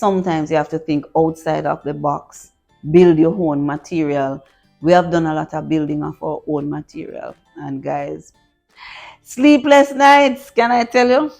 sometimes you have to think outside of the box, build your own material. We have done a lot of building of our own material. And guys, sleepless nights, can I tell you?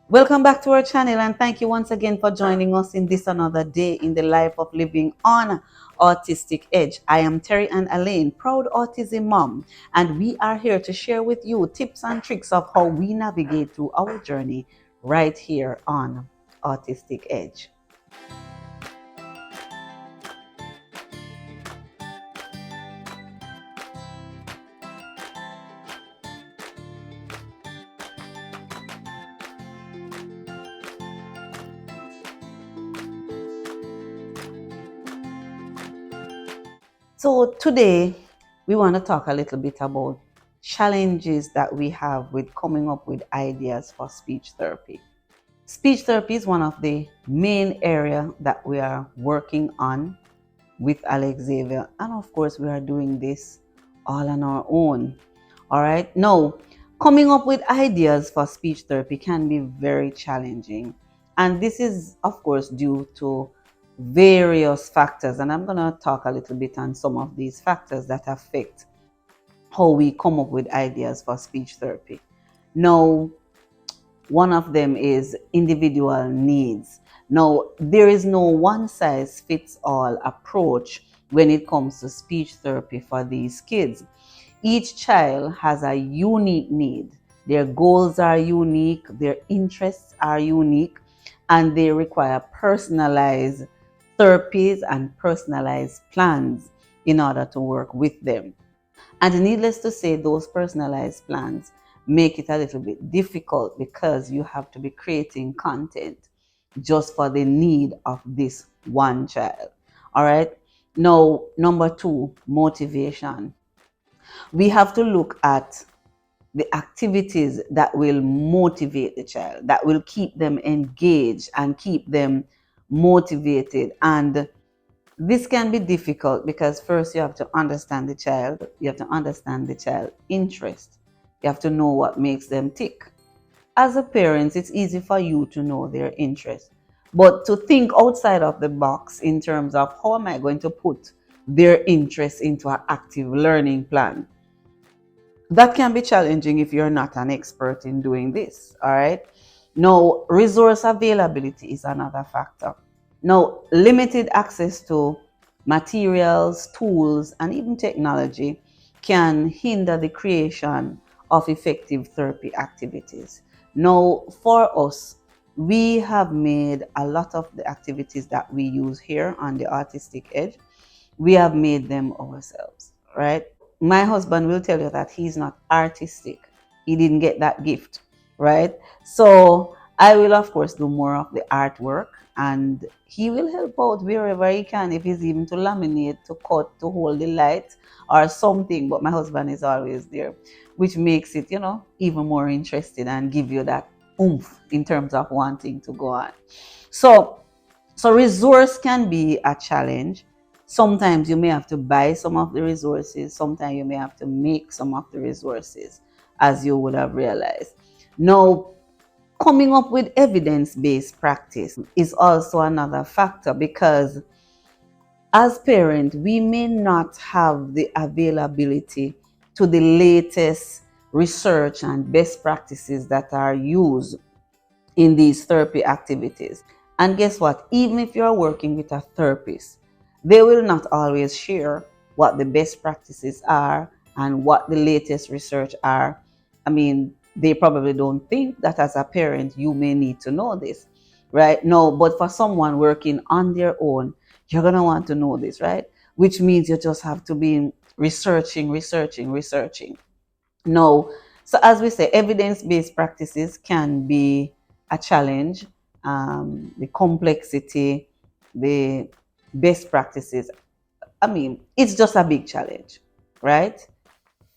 Welcome back to our channel, and thank you once again for joining us in this another day in the life of living on Autistic Edge. I am Terry and Elaine, proud autism mom, and we are here to share with you tips and tricks of how we navigate through our journey right here on Autistic Edge. So today we want to talk a little bit about challenges that we have with coming up with ideas for speech therapy. Speech therapy is one of the main areas that we are working on with Alex Xavier, and of course we are doing this all on our own. All right, now coming up with ideas for speech therapy can be very challenging, and this is of course due to various factors, and I'm going to talk a little bit on some of these factors that affect how we come up with ideas for speech therapy. Now, one of them is individual needs. Now, there is no one size fits all approach when it comes to speech therapy for these kids. Each child has a unique need. Their goals are unique, their interests are unique, and they require personalized therapies and personalized plans in order to work with them. And needless to say, those personalized plans make it a little bit difficult because you have to be creating content just for the need of this one child. All right. Now, number two, motivation. We have to look at the activities that will motivate the child, that will keep them engaged and keep them motivated. And this can be difficult because first you have to understand the child, you have to understand the child's interest, you have to know what makes them tick. As a parent, it's easy for you to know their interest, but to think outside of the box in terms of how am I going to put their interest into an active learning plan, that can be challenging if you're not an expert in doing this. All right. Now, resource availability is another factor. Now, limited access to materials, tools, and even technology can hinder the creation of effective therapy activities. Now, for us, we have made a lot of the activities that we use here on the Autistic Edge, we have made them ourselves, right? My husband will tell you that he's not artistic. He didn't get that gift, right? So I will, of course, do more of the artwork, and he will help out wherever he can, if it's even to laminate, to cut, to hold the light or something. But my husband is always there, which makes it, even more interesting and give you that oomph in terms of wanting to go on. So resource can be a challenge. Sometimes you may have to buy some of the resources. Sometimes you may have to make some of the resources, as you would have realized. Now, coming up with evidence-based practice is also another factor, because as parents, we may not have the availability to the latest research and best practices that are used in these therapy activities. And guess what? Even if you're working with a therapist, they will not always share what the best practices are and what the latest research are. I mean, they probably don't think that as a parent you may need to know this, right? No, but for someone working on their own, you're going to want to know this, right? Which means you just have to be researching. No. So as we say, evidence-based practices can be a challenge. The complexity, the best practices, I mean, it's just a big challenge, right?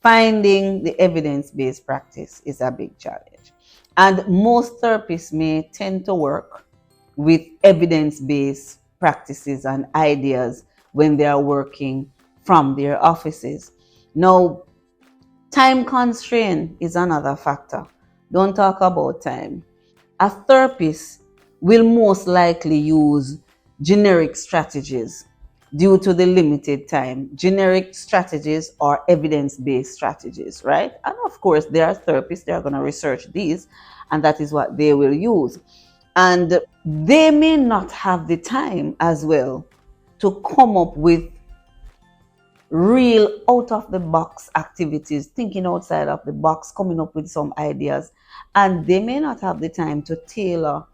Finding the evidence-based practice is a big challenge. And most therapists may tend to work with evidence-based practices and ideas when they are working from their offices. Now, Time constraint is another factor. Don't talk about time. A therapist will most likely use generic strategies due to the limited time. Generic strategies are evidence-based strategies, right? And of course, there are therapists, they are going to research these, and that is what they will use. And they may not have the time as well to come up with real out of the box activities, thinking outside of the box, coming up with some ideas. And they may not have the time to tailor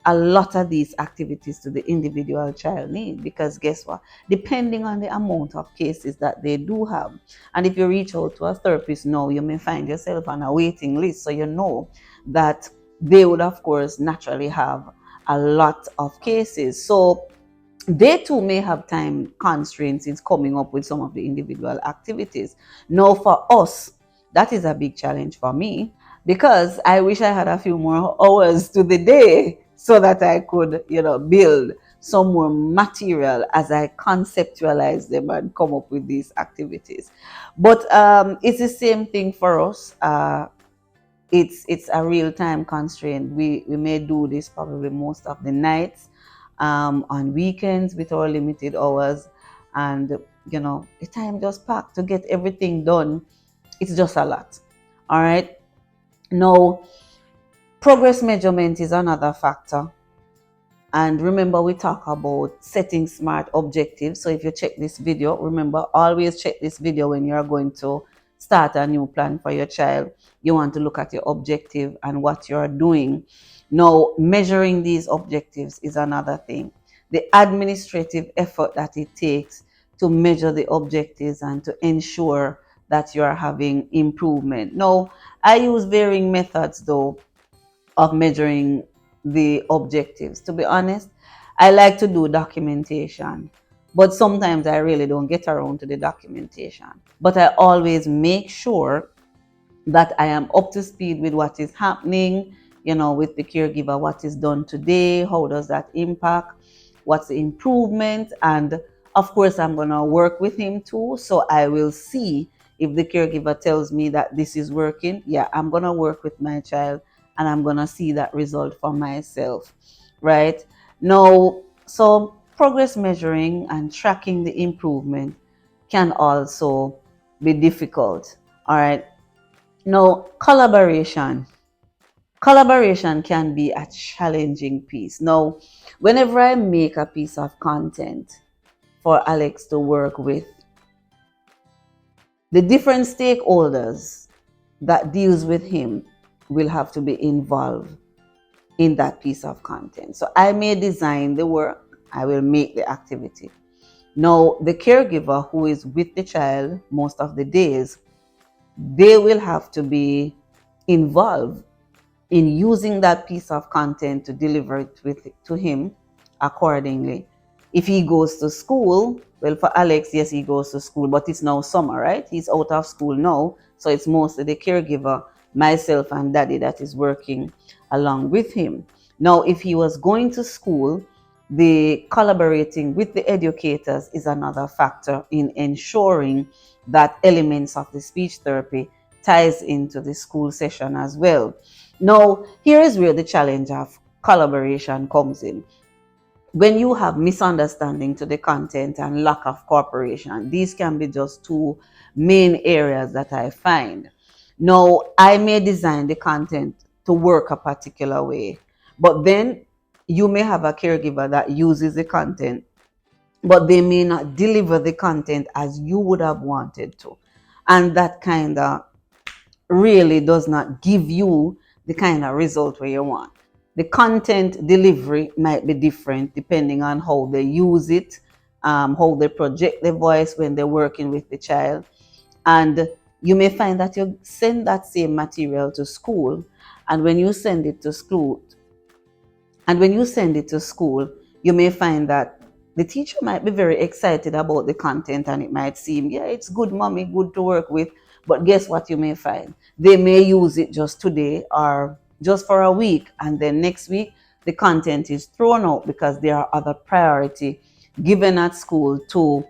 a lot of these activities to the individual child need, because guess what? Depending on the amount of cases that they do have, and if you reach out to a therapist now, you may find yourself on a waiting list, so you know that they would of course naturally have a lot of cases. So they too may have time constraints in coming up with some of the individual activities. Now, for us, that is a big challenge for me, because I wish I had a few more hours to the day so that I could, build some more material as I conceptualize them and come up with these activities. But it's the same thing for us. It's a real time constraint. We may do this probably most of the nights, on weekends with our limited hours, and the time just packed to get everything done. It's just a lot. All right. Now, progress measurement is another factor. And remember, we talk about setting smart objectives. So if you check this video, remember, always check this video when you're going to start a new plan for your child. You want to look at your objective and what you're doing. Now, measuring these objectives is another thing. The administrative effort that it takes to measure the objectives and to ensure that you are having improvement. Now, I use varying methods though of measuring the objectives. To be honest, I like to do documentation, but sometimes I really don't get around to the documentation. But I always make sure that I am up to speed with what is happening, with the caregiver, what is done today, how does that impact, what's the improvement, and of course, I'm going to work with him too. So I will see if the caregiver tells me that this is working. Yeah, I'm going to work with my child and I'm going to see that result for myself, right? Now, so progress measuring and tracking the improvement can also be difficult, all right? Now, collaboration. Collaboration can be a challenging piece. Now, whenever I make a piece of content for Alex to work with, the different stakeholders that deals with him will have to be involved in that piece of content. So I may design the work, I will make the activity. Now, the caregiver who is with the child most of the days, they will have to be involved in using that piece of content to deliver it to him accordingly. If he goes to school, well, for Alex, yes, he goes to school, but it's now summer, right? He's out of school now, so it's mostly the caregiver, myself and daddy, that is working along with him. Now, if he was going to school, the collaborating with the educators is another factor in ensuring that elements of the speech therapy ties into the school session as well. Now, here is where the challenge of collaboration comes in. When you have misunderstanding to the content and lack of cooperation, these can be just two main areas that I find. Now, I may design the content to work a particular way, but then you may have a caregiver that uses the content, but they may not deliver the content as you would have wanted to. And that kind of really does not give you the kind of result where you want. The content delivery might be different depending on how they use it, how they project the voice when they're working with the child. And you may find that you send that same material to school, and when you send it to school, you may find that the teacher might be very excited about the content and it might seem, yeah, it's good, mommy, good to work with. But guess what you may find? They may use it just today or just for a week, and then next week the content is thrown out because there are other priority given at school to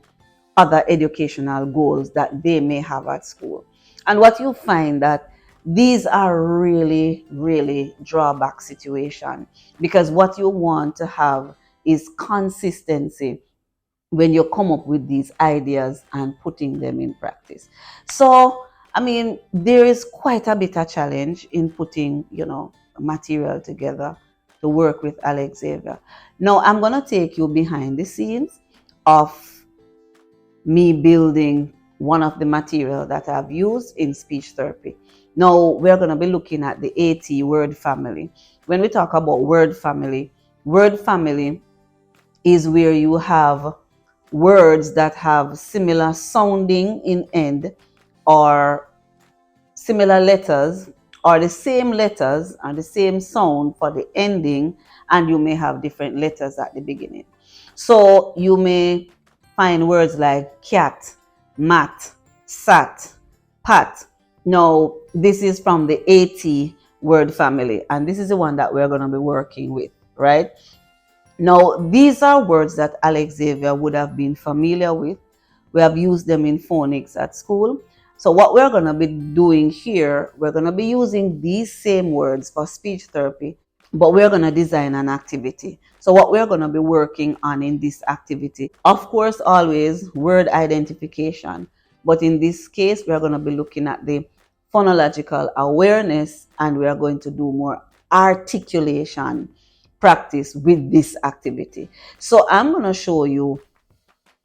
other educational goals that they may have at school. And what you find that these are really, really drawback situation, because what you want to have is consistency when you come up with these ideas and putting them in practice. So, I mean, there is quite a bit of challenge in putting, material together to work with Alex Xavier. Now, I'm going to take you behind the scenes of me building one of the material that I've used in speech therapy. Now, we're going to be looking at the AT word family. When we talk about word family is where you have words that have similar sounding in end, or similar letters, or the same letters and the same sound for the ending, and you may have different letters at the beginning. So you may find words like cat, mat, sat, pat. Now, this is from the AT word family, and this is the one that we're going to be working with, right? Now, these are words that Alex Xavier would have been familiar with. We have used them in phonics at school. So what we're going to be doing here, we're going to be using these same words for speech therapy, but we're going to design an activity. So what we're going to be working on in this activity, of course, always word identification. But in this case, we're going to be looking at the phonological awareness, and we are going to do more articulation practice with this activity. So I'm going to show you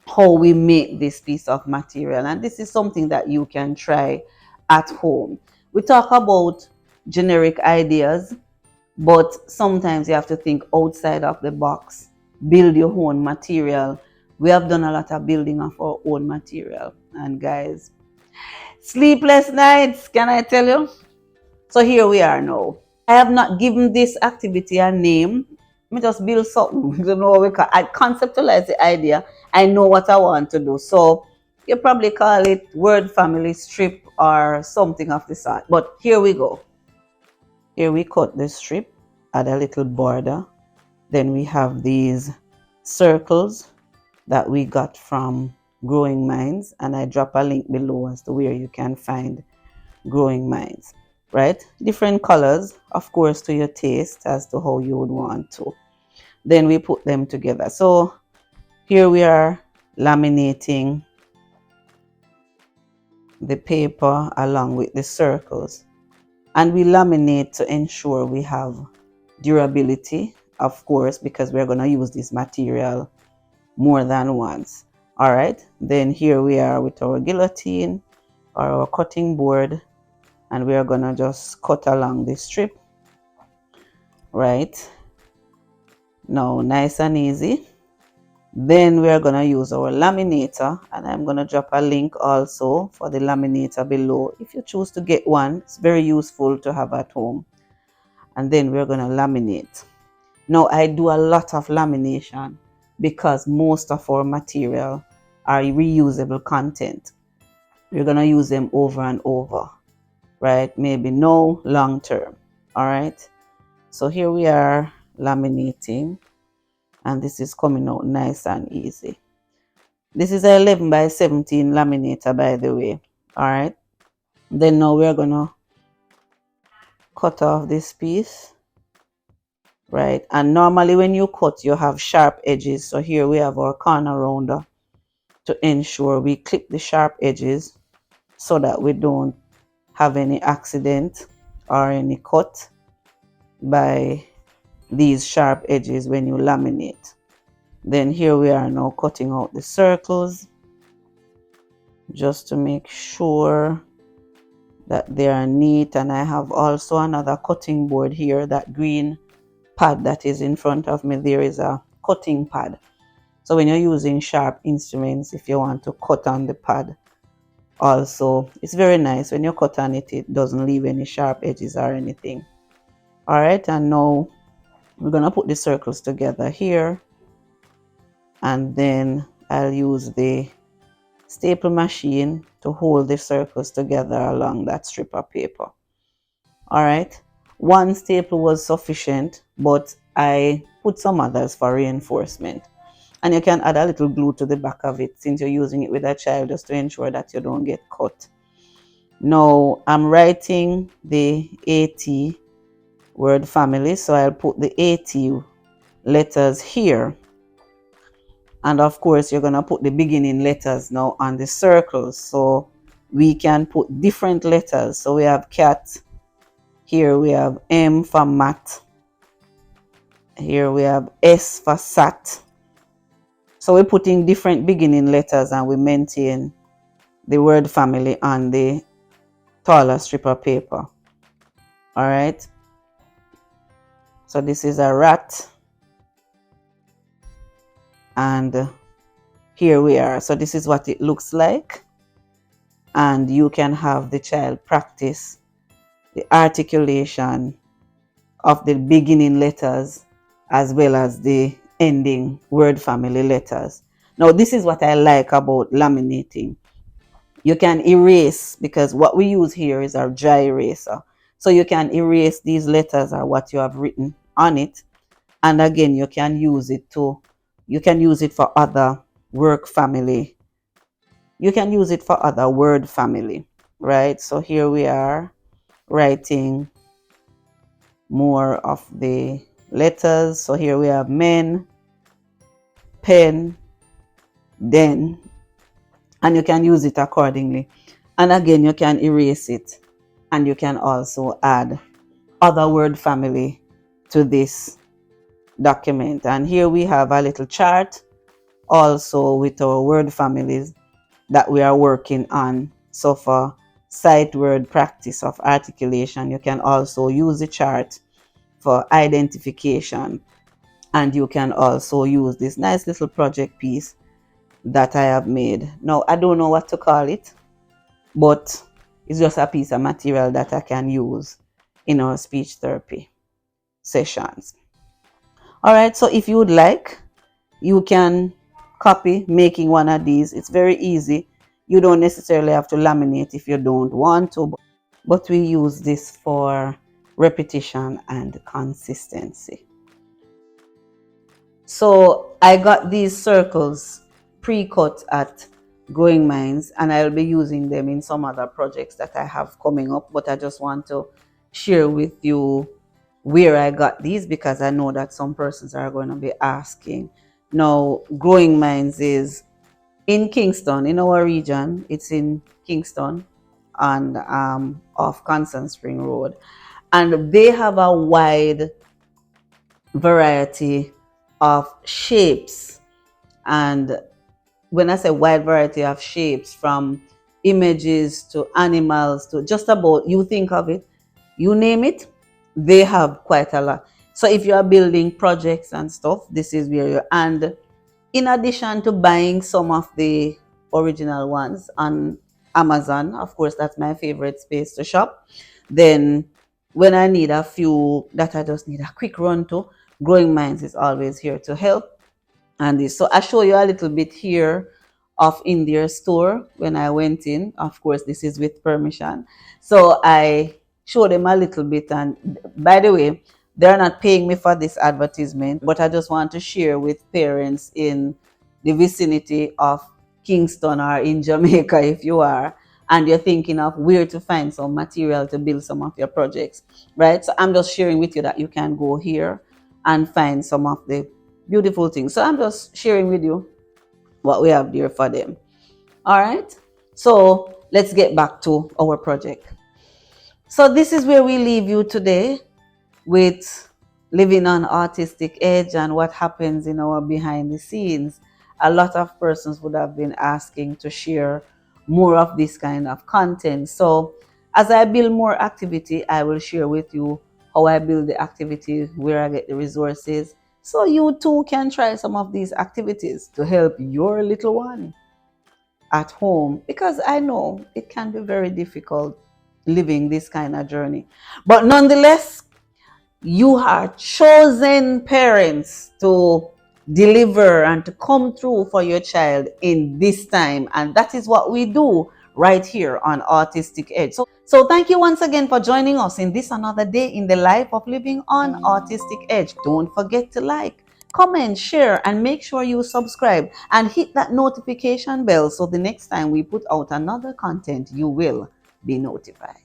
how we make this piece of material, and this is something that you can try at home. We talk about generic ideas, but sometimes you have to think outside of the box, build your own material. We have done a lot of building of our own material, and guys, sleepless nights, can I tell you? So here we are now. I have not given this activity a name. Let me just build something. You know, I conceptualize the idea. I know what I want to do. So you probably call it word family strip or something of the sort. But here we go. Here we cut the strip, add a little border. Then we have these circles that we got from Growing Minds, and I drop a link below as to where you can find Growing Minds, right? Different colors, of course, to your taste as to how you would want to. Then we put them together. So here we are laminating the paper along with the circles, and we laminate to ensure we have durability, of course, because we're going to use this material more than once. All right, then here we are with our guillotine or our cutting board, and we are gonna just cut along the strip, right? Now, nice and easy. Then we are gonna use our laminator, and I'm gonna drop a link also for the laminator below. If you choose to get one, it's very useful to have at home. And then we're gonna laminate. Now, I do a lot of lamination because most of our material are reusable content. We're gonna use them over and over, right? Maybe no long term. All right. So here we are laminating, and this is coming out nice and easy. This is an 11 by 17 laminator, by the way. All right. Then now we're gonna cut off this piece, right? And normally when you cut, you have sharp edges. So here we have our corner rounder to ensure we clip the sharp edges so that we don't have any accident or any cut by these sharp edges when you laminate. Then here we are now cutting out the circles just to make sure that they are neat. And I have also another cutting board here. That green pad that is in front of me, there is a cutting pad. So when you're using sharp instruments, if you want to cut on the pad, also it's very nice when you cut on it, it doesn't leave any sharp edges or anything. All right, and now we're gonna put the circles together here, and then I'll use the staple machine to hold the circles together along that strip of paper. All right, one staple was sufficient, but I put some others for reinforcement. And you can add a little glue to the back of it since you're using it with a child, just to ensure that you don't get cut. Now I'm writing the AT word family, so I'll put the AT letters here. And of course, you're going to put the beginning letters now on the circles, so we can put different letters. So we have cat, here we have M for mat, here we have S for sat. So we're putting different beginning letters and we maintain the word family on the taller strip of paper. All right. So this is a rat. And here we are. So this is what it looks like. And you can have the child practice the articulation of the beginning letters as well as the ending word family letters. Now, this is what I like about laminating. You can erase, because what we use here is our dry eraser. So you can erase these letters or what you have written on it. And again, you can use it for other work family. You can use it for other word family, right? So here we are writing more of the letters. So here we have men, pen, den, and you can use it accordingly. And again, you can erase it, and you can also add other word family to this document. And here we have a little chart also with our word families that we are working on. So for sight word practice of articulation, you can also use the chart for identification. And you can also use this nice little project piece that I have made. Now, I don't know what to call it, but it's just a piece of material that I can use in our speech therapy sessions. All right, so if you would like, you can copy making one of these. It's very easy. You don't necessarily have to laminate if you don't want to, but we use this for repetition and consistency. So I got these circles pre-cut at Growing Minds, and I'll be using them in some other projects that I have coming up, but I just want to share with you where I got these, because I know that some persons are going to be asking. Now, Growing Minds is in Kingston, in our region. It's in Kingston and off Constant Spring Road, and they have a wide variety of shapes. And when I say wide variety of shapes, from images to animals to just about, you think of it, you name it, they have quite a lot. So if you are building projects and stuff, this is where you're. And in addition to buying some of the original ones on Amazon, of course, that's my favorite space to shop. Then when I need a few that I just need a quick run to, Growing Minds is always here to help. And this, so I show you a little bit here of in their store when I went in. Of course, this is with permission. So I show them a little bit. And by the way, they're not paying me for this advertisement, but I just want to share with parents in the vicinity of Kingston or in Jamaica, if you are, and you're thinking of where to find some material to build some of your projects, right? So I'm just sharing with you that you can go here and find some of the beautiful things. So I'm just sharing with you what we have there for them. All right. So let's get back to our project. So this is where we leave you today, with living on Autistic Edge and what happens in our behind the scenes. A lot of persons would have been asking to share more of this kind of content. So as I build more activity, I will share with you how I build the activity, where I get the resources, so you too can try some of these activities to help your little one at home, because I know it can be very difficult living this kind of journey. But nonetheless, you are chosen parents to deliver and to come through for your child in this time. And that is what we do right here on Autistic Edge. So thank you once again for joining us in this another day in the life of living on Autistic Edge. Don't forget to like, comment, share, and make sure you subscribe and hit that notification bell so the next time we put out another content, you will be notified.